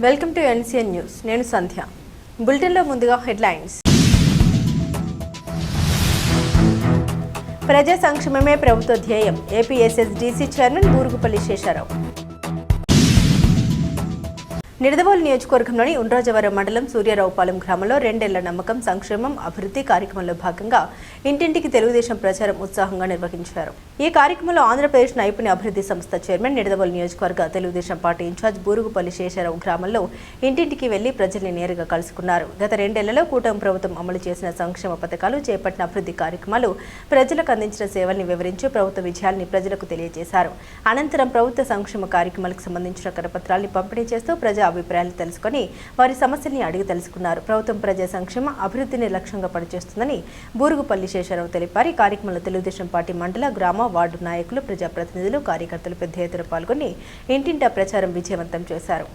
Welcome to NCN news. నేను సంధ్య. బులెటిన్లో ముందుగా హెడ్లైన్స్. ప్రజా సంక్షేమమే ప్రభుత్వ ధ్యేయం. APSSDC chairman Burugupalli Sesharao. నిడదవోలు నియోజకవర్గంలోని ఉండ్రాజవరం మండలం సూర్యారావుపాలెం గ్రామంలో 2 ఏళ్ల నమ్మకం సంక్షేమం అభివృద్ధి కార్యక్రమంలో భాగంగా ఇంటింటికి తెలుగుదేశం ప్రచారం ఉత్సాహంగా నిర్వహించారు. ఈ కార్యక్రమంలో ఆంధ్రప్రదేశ్ నైపుణ్య అభివృద్ధి సంస్థ చైర్మన్, నిడదవోలు నియోజకవర్గ తెలుగుదేశం పార్టీ ఇన్ఛార్జ్ బూరుగుపల్లి శేషారావు గ్రామంలో ఇంటింటికి వెళ్లి ప్రజల్ని నేరుగా కలుసుకున్నారు. గత 2 ఏళ్లలో కూటమి ప్రభుత్వం అమలు చేసిన సంక్షేమ పథకాలు, చేపట్టిన అభివృద్ధి కార్యక్రమాలు, ప్రజలకు అందించిన సేవల్ని వివరించి ప్రభుత్వ విజయాల్ని ప్రజలకు తెలియజేశారు. అనంతరం ప్రభుత్వ సంక్షేమ కార్యక్రమాలకు సంబంధించిన కరపత్రాల్ని పంపిణీ చేస్తూ ప్రజా అభిప్రాయాలు తెలుసుకుని వారి సమస్యల్ని అడిగి తెలుసుకున్నారు. ప్రభుత్వం ప్రజా సంక్షేమ అభివృద్ధిని లక్ష్యంగా పనిచేస్తుందని బూరుగుపల్లి శేషారావు తెలిపారు. ఈ కార్యక్రమంలో తెలుగుదేశం పార్టీ మండల, గ్రామ, వార్డు నాయకులు, ప్రజాప్రతినిధులు, కార్యకర్తలు పెద్ద ఎత్తున పాల్గొని ఇంటింటా ప్రచారం విజయవంతం చేశారు.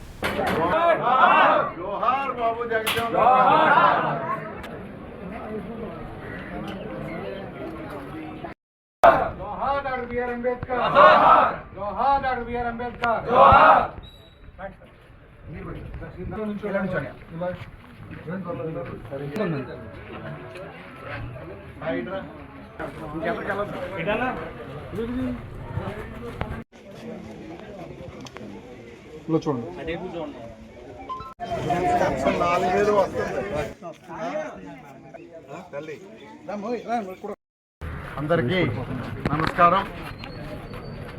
అందరికీ నమస్కారం.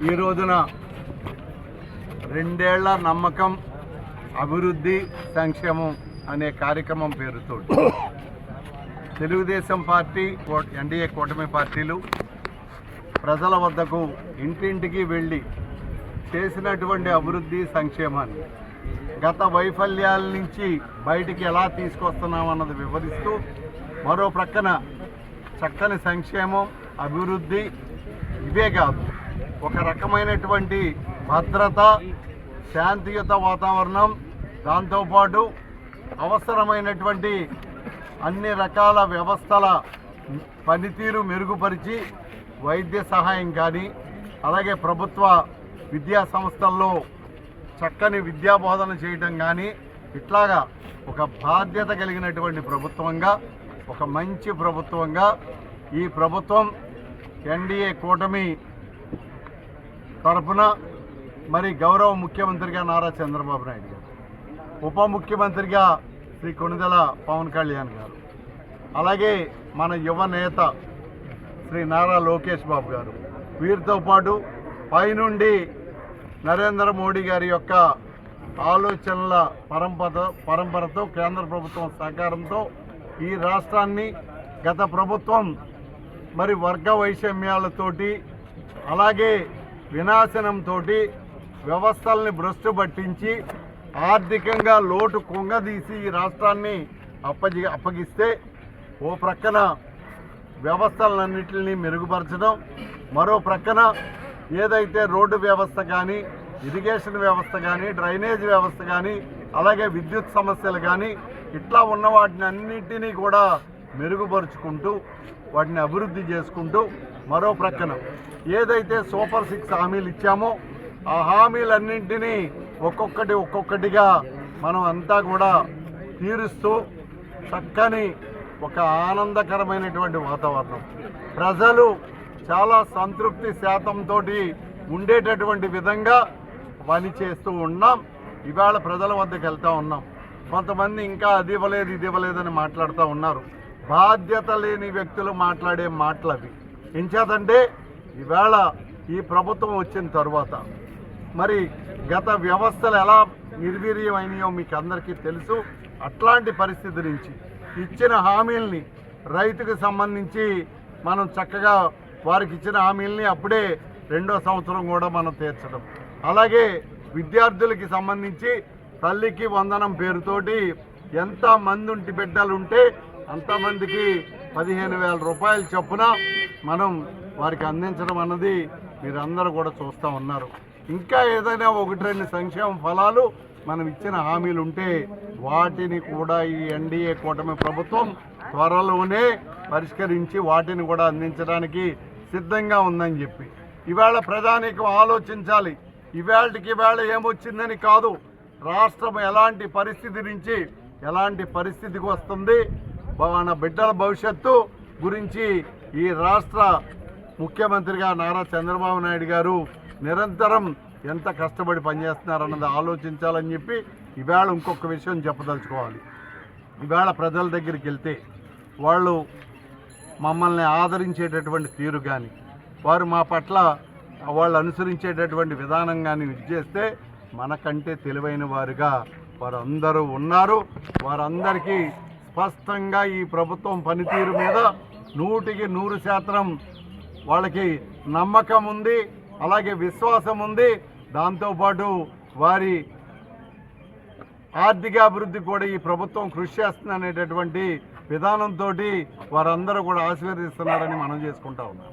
ఈ రోజున 2 ఏళ్ల నమ్మకం అభివృద్ధి సంక్షేమం అనే కార్యక్రమం పేరుతో తెలుగుదేశం పార్టీ, ఎన్డీఏ కూటమి పార్టీలు ప్రజల వద్దకు ఇంటింటికి వెళ్ళి చేసినటువంటి అభివృద్ధి సంక్షేమాన్ని, గత వైఫల్యాల నుంచి బయటికి ఎలా తీసుకొస్తున్నామన్నది వివరిస్తూ, మరో ప్రక్కన చక్కని సంక్షేమం, అభివృద్ధి ఇవే కాదు, ఒక రకమైనటువంటి భద్రత, శాంతియుత వాతావరణం, దాంతోపాటు అవసరమైనటువంటి అన్ని రకాల వ్యవస్థల పనితీరు మెరుగుపరిచి వైద్య సహాయం కానీ, అలాగే ప్రభుత్వ విద్యా సంస్థల్లో చక్కని విద్యాబోధన చేయటం కానీ, ఇట్లాగా ఒక బాధ్యత కలిగినటువంటి ప్రభుత్వంగా, ఒక మంచి ప్రభుత్వంగా ఈ ప్రభుత్వం ఎన్డీఏ కూటమి తరఫున మరి గౌరవ ముఖ్యమంత్రిగా నారా చంద్రబాబు నాయుడు గారు, ఉప ముఖ్యమంత్రిగా శ్రీ కొణిదెల పవన్ కళ్యాణ్ గారు, అలాగే మన యువ నేత శ్రీ నారా లోకేష్ బాబు గారు, వీరితో పాటు పైనుండి నరేంద్ర మోడీ గారి యొక్క ఆలోచనల పరంపరతో కేంద్ర ప్రభుత్వం సహకారంతో ఈ రాష్ట్రాన్ని గత ప్రభుత్వం మరి వర్గ వైషమ్యాలతోటి, అలాగే వినాశనంతో వ్యవస్థల్ని భ్రష్టు పట్టించి ఆర్థికంగా లోటు కుంగదీసి ఈ రాష్ట్రాన్ని అప్పగిస్తే, ఓ ప్రక్కన వ్యవస్థలన్నింటినీ మెరుగుపరచడం, మరో ప్రక్కన ఏదైతే రోడ్డు వ్యవస్థ కానీ, ఇరిగేషన్ వ్యవస్థ కానీ, డ్రైనేజ్ వ్యవస్థ కానీ, అలాగే విద్యుత్ సమస్యలు కానీ, ఇట్లా ఉన్న వాటిని అన్నింటినీ కూడా మెరుగుపరుచుకుంటూ వాటిని అభివృద్ధి చేసుకుంటూ, మరో ప్రక్కన ఏదైతే సూపర్ 6 హామీలు ఇచ్చామో ఆ హామీలన్నింటినీ ఒక్కొక్కటిగా మనం అంతా కూడా తీరుస్తూ చక్కని ఒక ఆనందకరమైనటువంటి వాతావరణం, ప్రజలు చాలా సంతృప్తి శాతంతో ఉండేటటువంటి విధంగా పని చేస్తూ ఉన్నాం. ఇవాళ ప్రజల వద్దకు వెళ్తూ ఉన్నాం. కొంతమంది ఇంకా అది ఇవ్వలేదు, ఇది ఇవ్వలేదని మాట్లాడుతూ ఉన్నారు. బాధ్యత లేని వ్యక్తులు మాట్లాడే మాటలు అవి. ఎంచేతంటే ఇవాళ ఈ ప్రభుత్వం వచ్చిన తర్వాత మరి గత వ్యవస్థలు ఎలా నిర్వీర్యమైనాయో మీకు అందరికీ తెలుసు. అట్లాంటి పరిస్థితి నుంచి ఇచ్చిన హామీల్ని, రైతుకు సంబంధించి మనం చక్కగా వారికి ఇచ్చిన హామీల్ని అప్పుడే 2వ సంవత్సరం కూడా మనం తీర్చడం, అలాగే విద్యార్థులకి సంబంధించి తల్లికి వందనం పేరుతోటి ఎంతమంది ఉంటి బిడ్డలుంటే అంతమందికి 15,000 రూపాయలు చొప్పున మనం వారికి అందించడం అన్నది మీరందరూ కూడా చూస్తూ ఉన్నారు. ఇంకా ఏదైనా 1-2 సంక్షేమ ఫలాలు మనం ఇచ్చిన హామీలు ఉంటే వాటిని కూడా ఈ ఎన్డీఏ కూటమి ప్రభుత్వం త్వరలోనే పరిష్కరించి వాటిని కూడా అందించడానికి సిద్ధంగా ఉందని చెప్పి ఇవాళ ప్రధానికి ఆలోచించాలి. ఇవాళకి ఇవాళ ఏమొచ్చిందని కాదు, రాష్ట్రం ఎలాంటి పరిస్థితి నుంచి ఎలాంటి పరిస్థితికి వస్తుంది, మన బిడ్డల భవిష్యత్తు గురించి ఈ రాష్ట్ర ముఖ్యమంత్రిగా నారా చంద్రబాబు నాయుడు గారు నిరంతరం ఎంత కష్టపడి పనిచేస్తున్నారన్నది ఆలోచించాలని చెప్పి ఈవేళ ఇంకొక విషయం చెప్పదలుచుకోవాలి. ఈవేళ ప్రజల దగ్గరికి వెళ్తే వాళ్ళు మమ్మల్ని ఆదరించేటటువంటి తీరు కానీ, వారు మా పట్ల వాళ్ళు అనుసరించేటటువంటి విధానం కానీ చేస్తే మనకంటే తెలివైన వారుగా వారందరూ ఉన్నారు. వారందరికీ స్పష్టంగా ఈ ప్రభుత్వం పనితీరు మీద 100% వాళ్ళకి నమ్మకం ఉంది, అలాగే విశ్వాసం ఉంది. దాంతోపాటు వారి ఆర్థికాభివృద్ధి కూడా ఈ ప్రభుత్వం కృషి చేస్తుందనేటటువంటి విధానంతో వారందరూ కూడా ఆశీర్వదిస్తున్నారని మనం చేసుకుంటా ఉన్నాం.